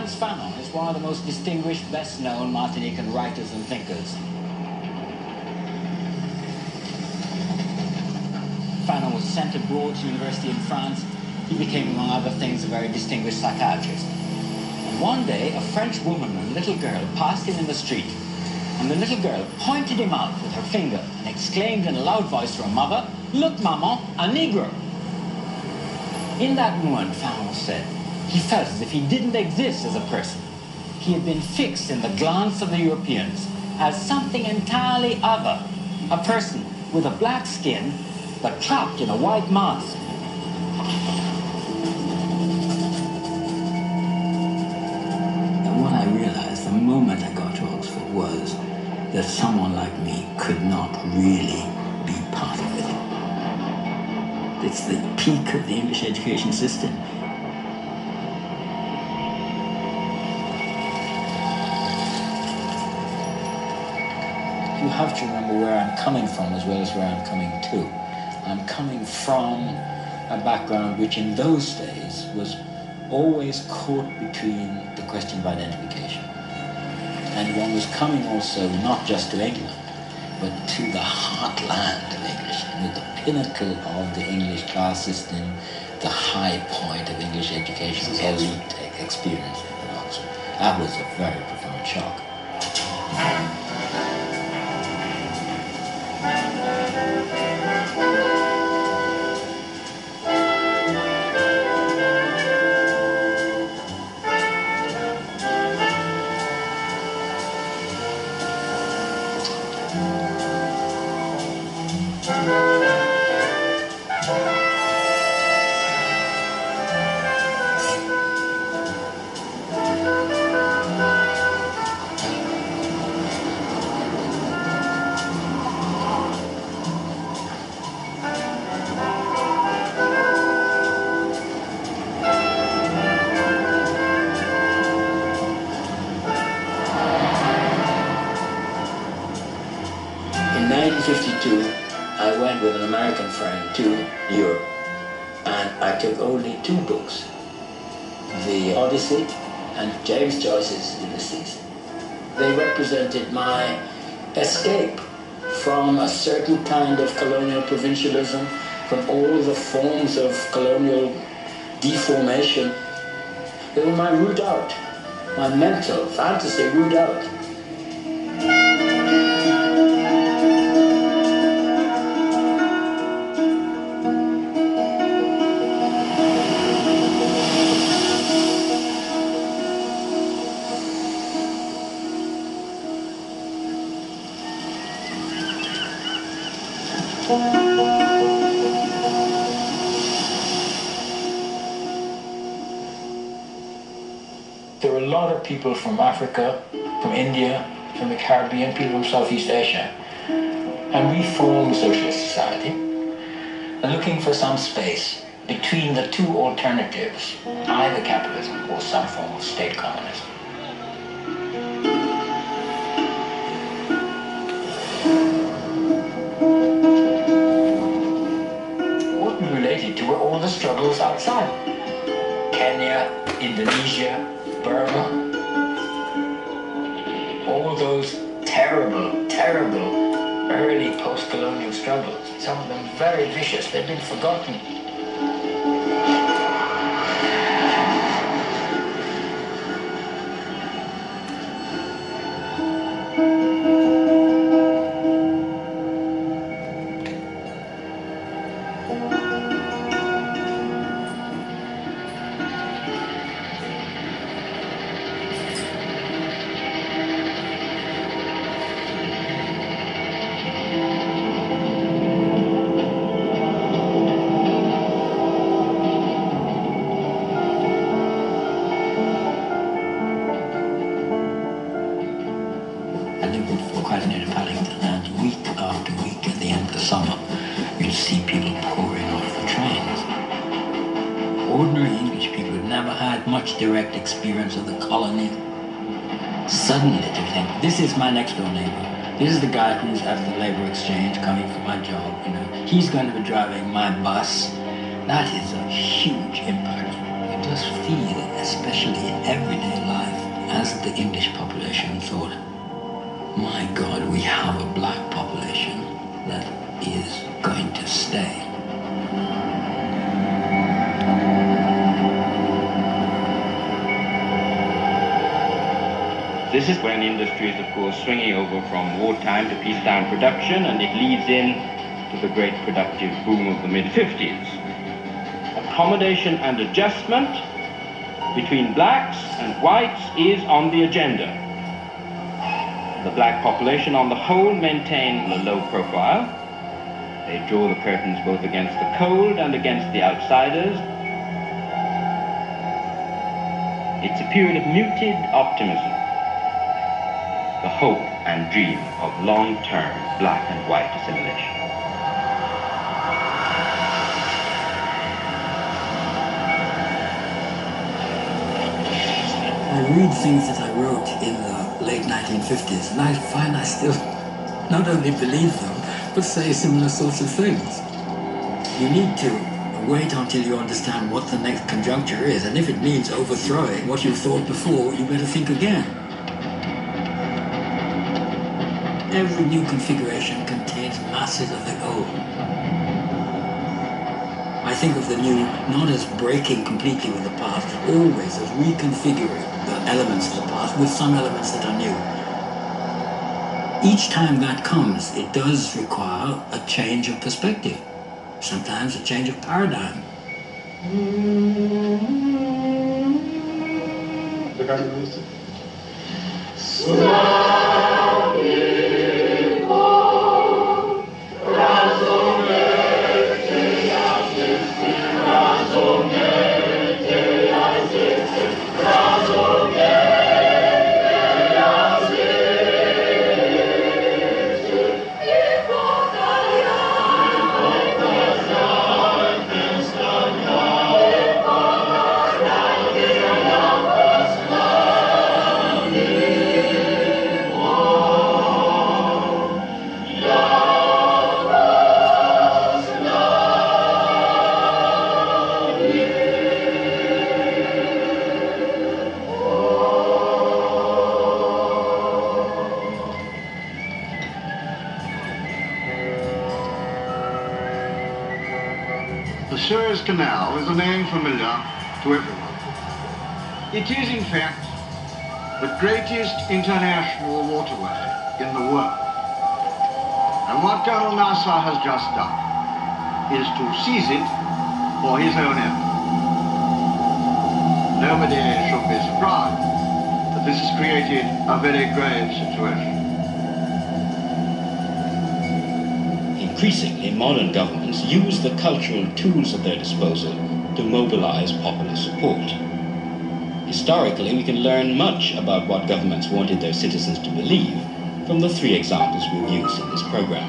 Frantz Fanon is one of the most distinguished, best-known Martinican writers and thinkers. Fanon was sent abroad to university in France. He became, among other things, a very distinguished psychiatrist. And one day, a French woman and a little girl passed him in the street, and the little girl pointed him out with her finger and exclaimed in a loud voice to her mother, "Look, maman, a Negro." In that moment, Fanon said, he felt as if he didn't exist as a person. He had been fixed in the glance of the Europeans as something entirely other, a person with a black skin, but trapped in a white mask. And what I realized the moment I got to Oxford was that someone like me could not really be part of it. It's the peak of the English education system. You have to remember where I'm coming from as well as where I'm coming to. I'm coming from a background which in those days was always caught between the question of identification. And one was coming also not just to England, but to the heartland of English, the pinnacle of the English class system, the high point of English education, as you experience it in Oxford. That was a very profound shock. In 1952, I went with an American friend to Europe, and I took only 2 books, The Odyssey and James Joyce's Ulysses. They represented my escape from a certain kind of colonial provincialism, from all the forms of colonial deformation. They were my route out, my mental fantasy route out. There were a lot of people from Africa, from India, from the Caribbean, people from Southeast Asia. And we formed a socialist society, looking for some space between the 2 alternatives, either capitalism or some form of state communism. What we related to were all the struggles outside. Kenya, Indonesia, Burma, all those terrible, terrible early post-colonial struggles, some of them very vicious, they've been forgotten. Quite near to Paddington, and week after week at the end of the summer, you'd see people pouring off the trains. Ordinary English people who'd never had much direct experience of the colony, suddenly to think, this is my next door neighbor. This is the guy who's at the labor exchange coming for my job, He's going to be driving my bus. That is a huge impact. It does feel, especially in everyday life, as the English population thought, my God, we have a black population that is going to stay. This is when industry is, of course, swinging over from wartime to peacetime production, and it leads in to the great productive boom of the mid-50s. Accommodation and adjustment between blacks and whites is on the agenda. The black population on the whole maintain a low profile. They draw the curtains both against the cold and against the outsiders. It's a period of muted optimism, the hope and dream of long-term black and white assimilation. I read things that I wrote in the late 1950s, and I find I still not only believe them, but say similar sorts of things. You need to wait until you understand what the next conjuncture is, and if it means overthrowing what you thought before, you better think again. Every new configuration contains masses of the old. I think of the new not as breaking completely with the past, but always as reconfiguring the elements of the past with some elements that are new. Each time that comes, it does require a change of perspective, sometimes a change of paradigm. The Suez Canal is a name familiar to everyone. It is, in fact, the greatest international waterway in the world. And what Colonel Nasser has just done is to seize it for his own end. Nobody should be surprised that this has created a very grave situation. Increasingly, modern governments use the cultural tools at their disposal to mobilize popular support. Historically, we can learn much about what governments wanted their citizens to believe from the three examples we've used in this program.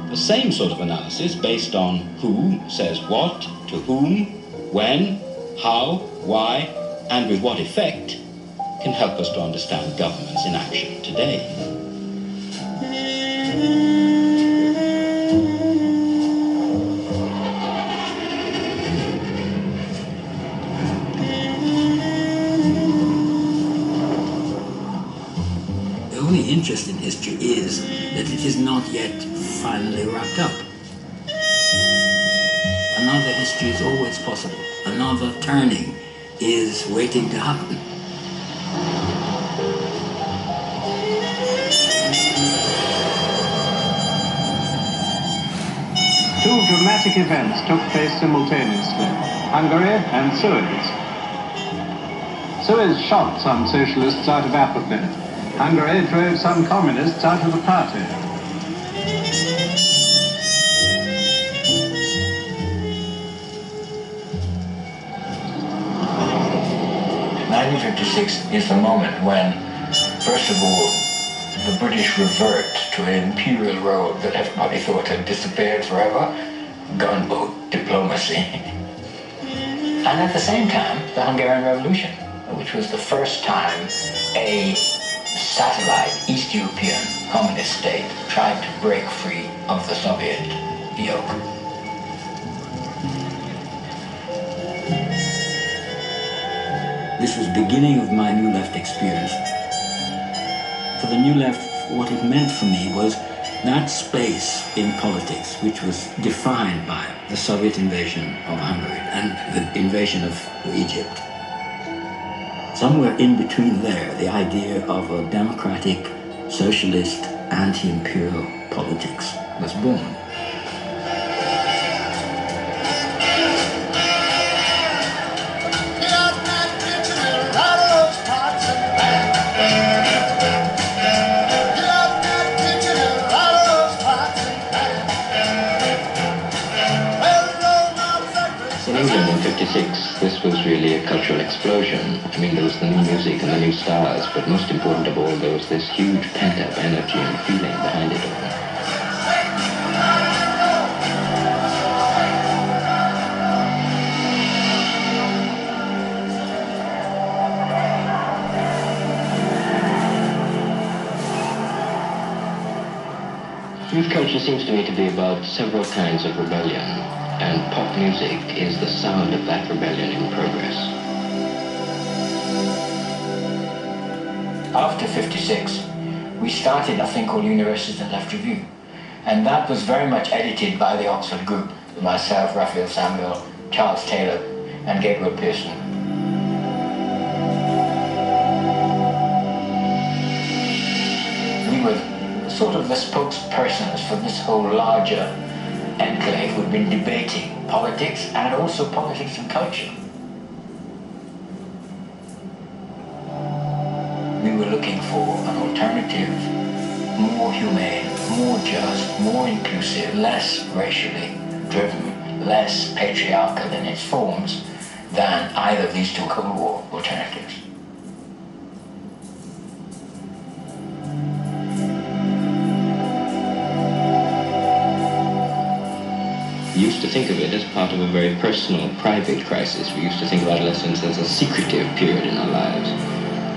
The same sort of analysis based on who says what, to whom, when, how, why, and with what effect can help us to understand governments in action today. The only interest in history is that it is not yet finally wrapped up. Another history is always possible. Another turning is waiting to happen. Two dramatic events took place simultaneously, Hungary and Suez. Suez shot some socialists out of apathy. Hungary drove some communists out of the party. 1956 is the moment when, first of all, the British revert to an imperial road that everybody thought had disappeared forever, gunboat diplomacy. And at the same time, the Hungarian Revolution, which was the first time a satellite East European communist state tried to break free of the Soviet yoke. This was the beginning of my New Left experience. For the New Left, what it meant for me was that space in politics which was defined by the Soviet invasion of Hungary and the invasion of Egypt. Somewhere in between there, the idea of a democratic, socialist, anti-imperial politics was born. In England in '56, this was really a cultural explosion. I mean, there was the new music and the new stars, but most important of all, there was this huge pent-up energy and feeling behind it all. Youth culture seems to me to be about several kinds of rebellion, and pop music is the sound of that rebellion in progress. After '56, we started a thing called Universities and Left Review, and that was very much edited by the Oxford group, myself, Raphael Samuel, Charles Taylor, and Gabriel Pearson. We were sort of the spokespersons for this whole larger enclave who'd been debating politics and also politics and culture. We were looking for an alternative, more humane, more just, more inclusive, less racially driven, less patriarchal in its forms than either of these two Cold War alternatives. We used to think of it as part of a very personal, private crisis. We used to think of adolescence as a secretive period in our lives.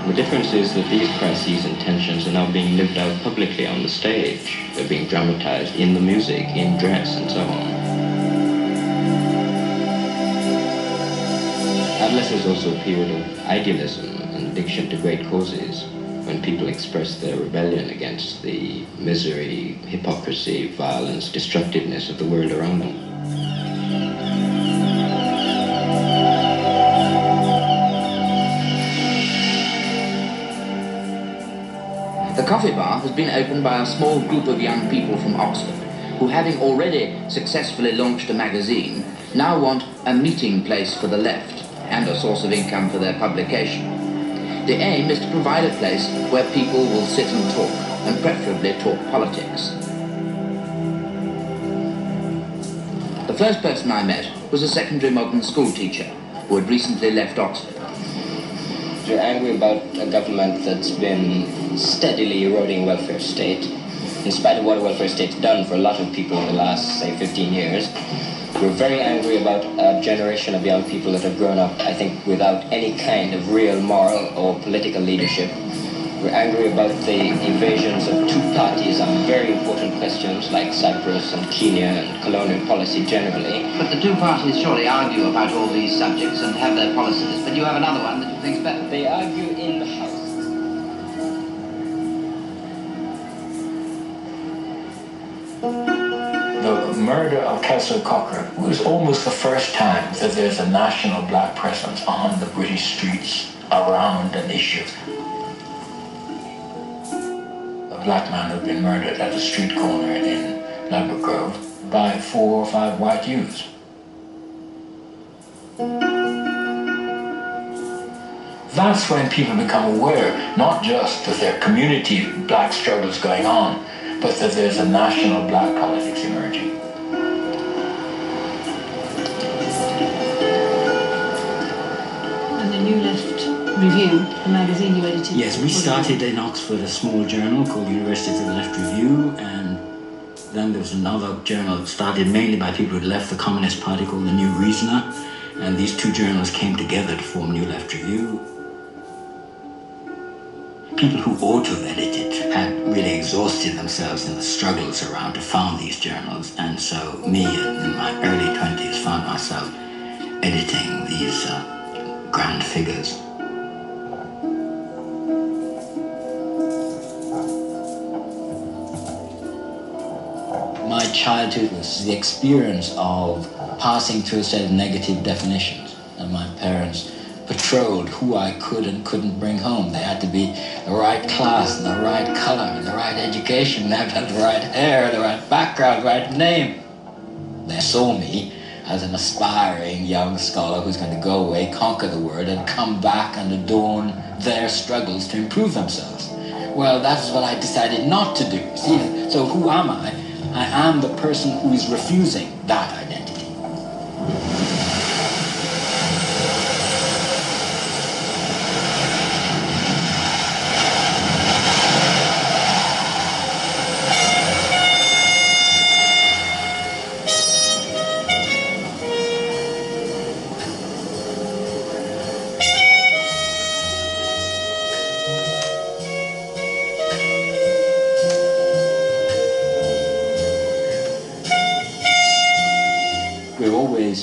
The difference is that these crises and tensions are now being lived out publicly on the stage. They're being dramatized in the music, in dress, and so on. Adolescence is also a period of idealism and addiction to great causes, when people express their rebellion against the misery, hypocrisy, violence, destructiveness of the world around them. The coffee bar has been opened by a small group of young people from Oxford who, having already successfully launched a magazine, now want a meeting place for the left and a source of income for their publication. The aim is to provide a place where people will sit and talk, and preferably talk politics. The first person I met was a secondary modern school teacher who had recently left Oxford. We're angry about a government that's been steadily eroding welfare state, in spite of what a welfare state's done for a lot of people in the last, say, 15 years. We're very angry about a generation of young people that have grown up, I think, without any kind of real moral or political leadership. We're angry about the invasions of two parties on very important questions like Cyprus and Kenya and colonial policy generally. But the two parties surely argue about all these subjects and have their policies, but you have another one that you think's better. They argue in the House. The murder of Kelso Cochrane was almost the first time that there's a national black presence on the British streets around an issue. A black man had been murdered at a street corner in Ladbroke Grove by 4 or 5 white youths. That's when people become aware, not just that there are community black struggles going on, but that there's a national black politics emerging. And the New Left Review, the magazine you edited. Yes, we started in Oxford a small journal called Universities and Left Review, and then there was another journal started mainly by people who left the Communist Party called The New Reasoner, and these two journals came together to form New Left Review. People who ought to have edited had really exhausted themselves in the struggles around to found these journals, and so me, in my early 20s, found myself editing these grand figures. childhood was the experience of passing through a set of negative definitions. And my parents patrolled who I could and couldn't bring home. They had to be the right class, and the right color, and the right education. They had to have the right hair, the right background, the right name. They saw me as an aspiring young scholar who's going to go away, conquer the world, and come back and adorn their struggles to improve themselves. Well, that's what I decided not to do. See, so who am I? I am the person who is refusing that identity.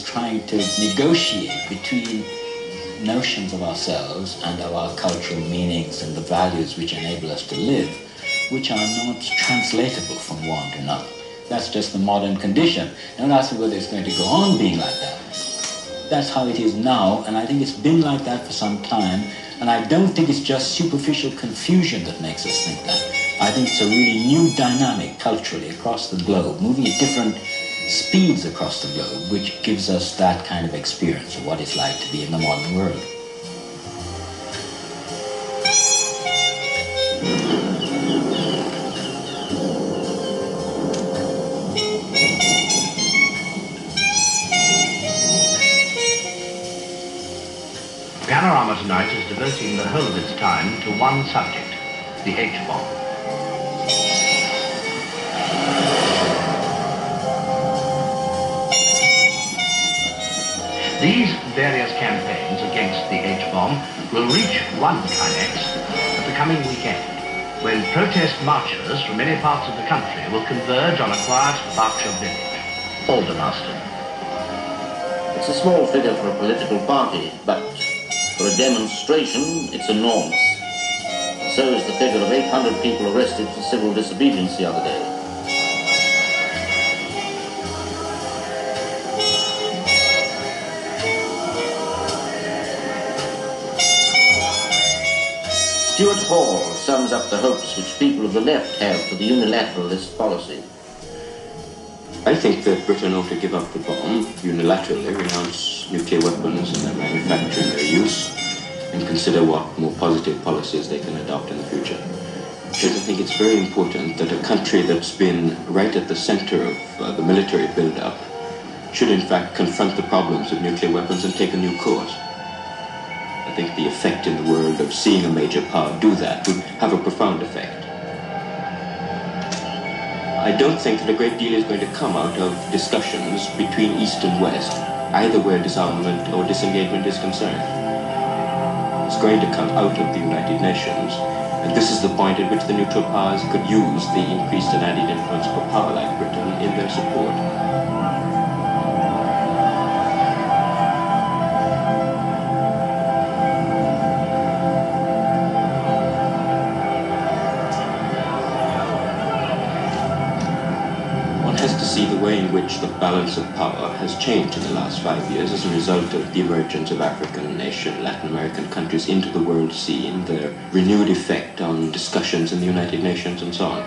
Trying to negotiate between notions of ourselves and of our cultural meanings and the values which enable us to live, which are not translatable from one to another. That's just the modern condition. Don't ask me whether it's going to go on being like that. That's how it is now, and I think it's been like that for some time, and I don't think it's just superficial confusion that makes us think that. I think it's a really new dynamic culturally across the globe, moving at different speeds across the globe, which gives us that kind of experience of what it's like to be in the modern world. Panorama tonight is devoting the whole of its time to one subject, the H-bomb. These various campaigns against the H-bomb will reach one climax at the coming weekend, when protest marchers from many parts of the country will converge on a quiet Berkshire village, Aldermaston. It's a small figure for a political party, but for a demonstration, it's enormous. So is the figure of 800 people arrested for civil disobedience the other day. Stuart Hall sums up the hopes which people of the left have for the unilateralist policy. I think that Britain ought to give up the bomb, unilaterally renounce nuclear weapons and their manufacture and their use, and consider what more positive policies they can adopt in the future. Because I think it's very important that a country that's been right at the center of the military build-up should in fact confront the problems of nuclear weapons and take a new course. I think the effect in the world of seeing a major power do that would have a profound effect. I don't think that a great deal is going to come out of discussions between East and West, either where disarmament or disengagement is concerned. It's going to come out of the United Nations, and this is the point at which the neutral powers could use the increased and added influence of a power like Britain in their support. See the way in which the balance of power has changed in the last 5 years as a result of the emergence of African nation, Latin American countries into the world scene, their renewed effect on discussions in the United Nations and so on.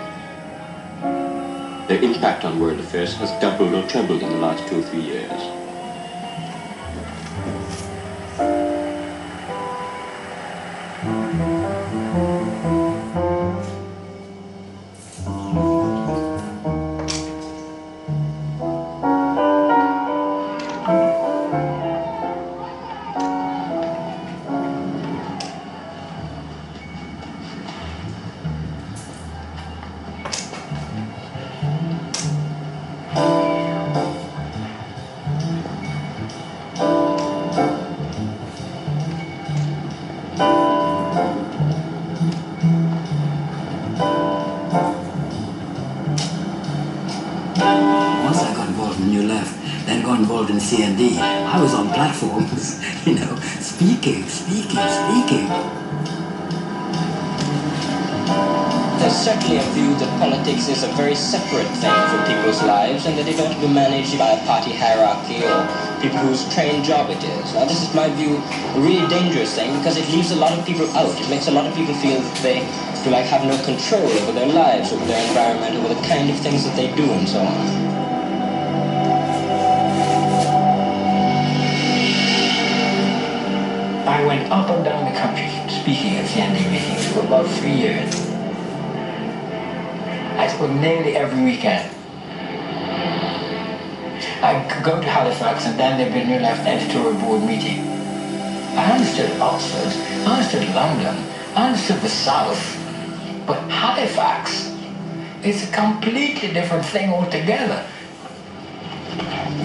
Their impact on world affairs has doubled or trebled in the last 2 or 3 years. CND, I was on platforms, speaking. There's certainly a view that politics is a very separate thing for people's lives and that it ought to be managed by a party hierarchy or people whose trained job it is. Now, this is my view, a really dangerous thing because it leaves a lot of people out. It makes a lot of people feel that they feel like have no control over their lives, over their environment, over the kind of things that they do and so on. I went up and down the country speaking at CND meetings for about 3 years. I spoke nearly every weekend. I could go to Halifax and then there'd be a New Left editorial board meeting. I understood Oxford, I understood London, I understood the South, but Halifax is a completely different thing altogether.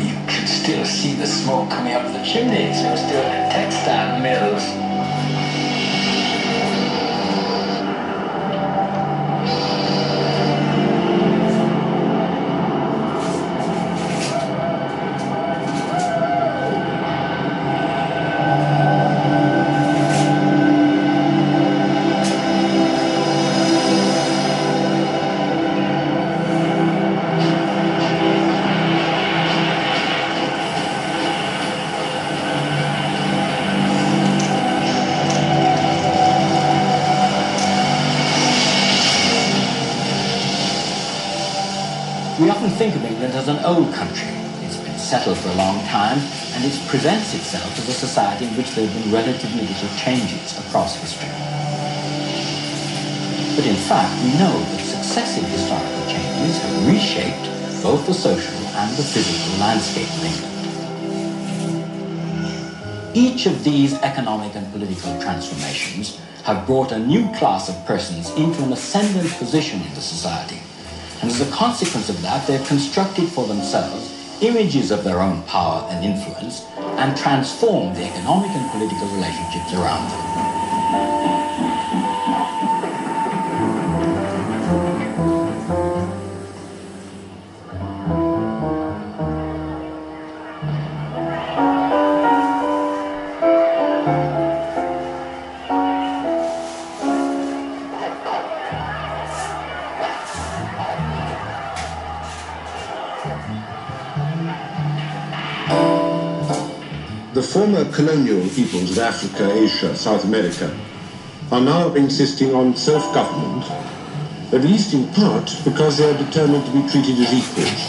You could still see the smoke coming up the chimneys. There were still textile mills. We often think of England as an old country. It's been settled for a long time, and it presents itself as a society in which there have been relatively little changes across history. But in fact, we know that successive historical changes have reshaped both the social and the physical landscape of England. Each of these economic and political transformations have brought a new class of persons into an ascendant position in the society. And as a consequence of that, they've constructed for themselves images of their own power and influence and transformed the economic and political relationships around them. The former colonial peoples of Africa, Asia, South America are now insisting on self-government, at least in part because they are determined to be treated as equals.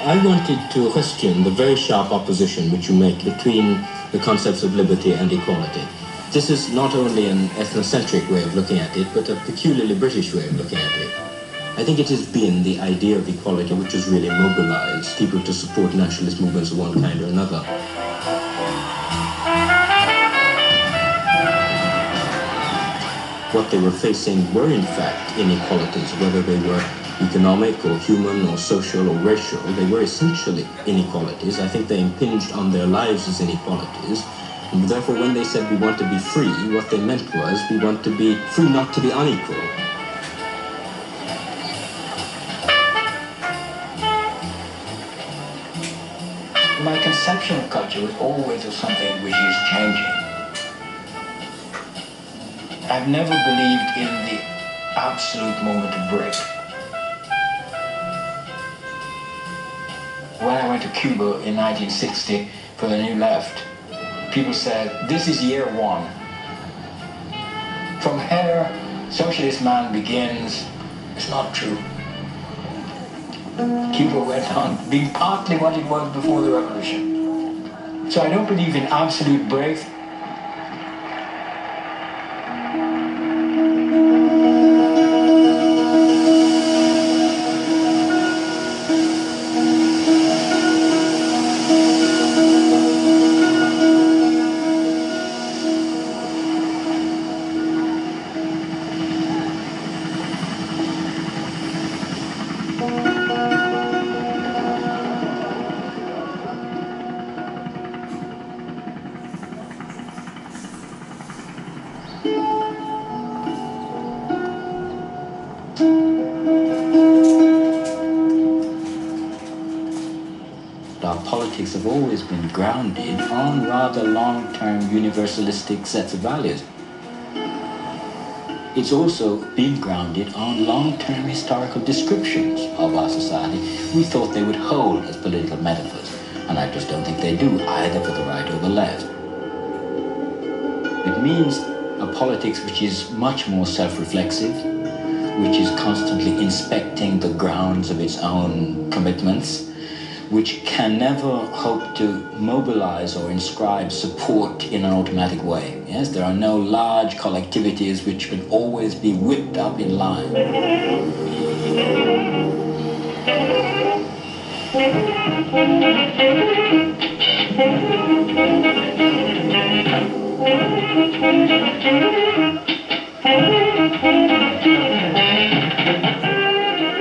I wanted to question the very sharp opposition which you make between the concepts of liberty and equality. This is not only an ethnocentric way of looking at it, but a peculiarly British way of looking at it. I think it has been the idea of equality which has really mobilized people to support nationalist movements of one kind or another. What they were facing were in fact inequalities, whether they were economic or human or social or racial. They were essentially inequalities. I think they impinged on their lives as inequalities. And therefore when they said we want to be free, what they meant was we want to be free not to be unequal. My conception of culture was always of something which is changing. I've never believed in the absolute moment of break. When I went to Cuba in 1960 for the New Left, people said, this is year one. From here, socialist man begins. It's not true. Cuba went on being partly what it was before the revolution. So I don't believe in absolute break. Our politics have always been grounded on rather long-term universalistic sets of values. it's also been grounded on long-term historical descriptions of our society. We thought they would hold as political metaphors, and I just don't think they do, either for the right or the left. It means a politics which is much more self-reflexive, which is constantly inspecting the grounds of its own commitments, which can never hope to mobilize or inscribe support in an automatic way. Yes, there are no large collectivities which can always be whipped up in line.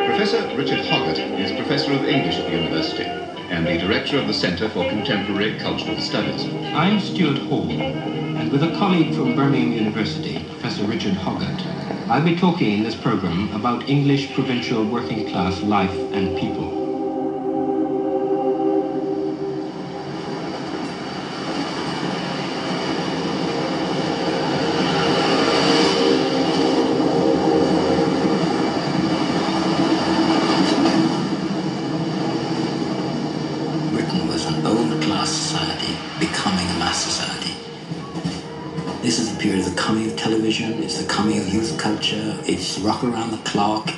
Professor Richard Hoggart is Professor of English at the University and the Director of the Centre for Contemporary Cultural Studies. I'm Stuart Hall, and with a colleague from Birmingham University, Professor Richard Hoggart, I'll be talking in this programme about English provincial working class life and people. It's the coming of youth culture, it's rock around the clock,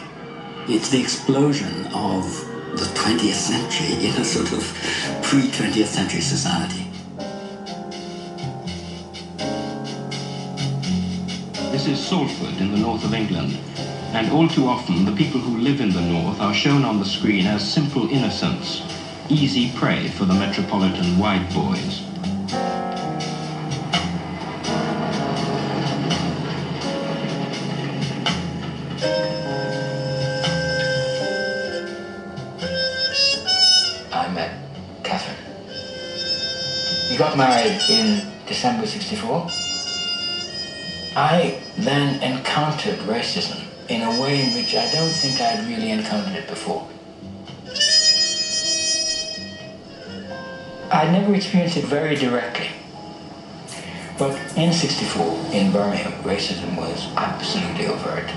it's the explosion of the 20th century in a sort of pre-20th century society. This is Salford in the north of England, and all too often the people who live in the north are shown on the screen as simple innocents, easy prey for the metropolitan wide boys. We got married in December '64. I then encountered racism in a way in which I don't think I'd really encountered it before. I'd never experienced it very directly. But in '64, in Birmingham, racism was absolutely overt.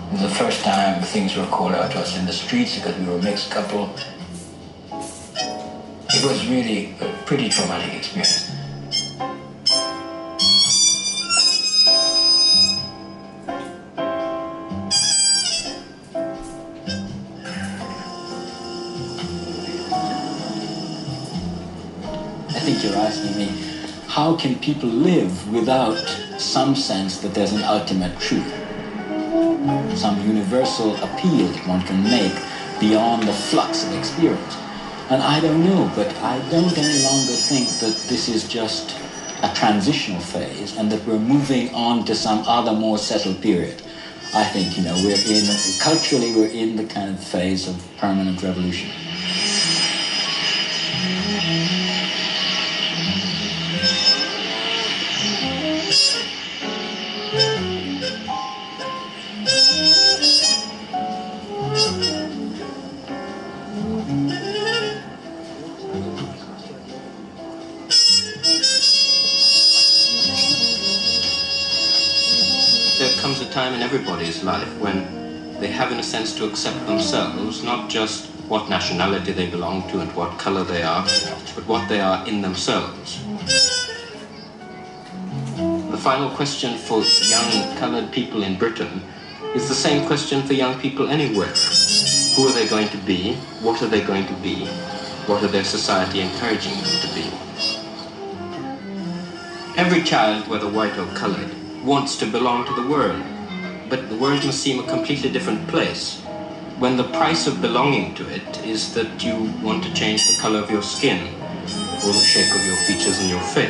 It was the first time things were called out to us in the streets because we were a mixed couple. It was really a pretty traumatic experience. I think you're asking me, how can people live without some sense that there's an ultimate truth? Some universal appeal that one can make beyond the flux of experience. And I don't know, but I don't any longer think that this is just a transitional phase and that we're moving on to some other more settled period. I think, culturally we're in the kind of phase of permanent revolution. There comes a time in everybody's life when they have, in a sense, to accept themselves, not just what nationality they belong to and what color they are, but what they are in themselves. The final question for young colored people in Britain is the same question for young people anywhere. Who are they going to be? What are they going to be? What are their society encouraging them to be? Every child, whether white or colored, wants to belong to the world, but the world must seem a completely different place when the price of belonging to it is that you want to change the color of your skin or the shape of your features and your face.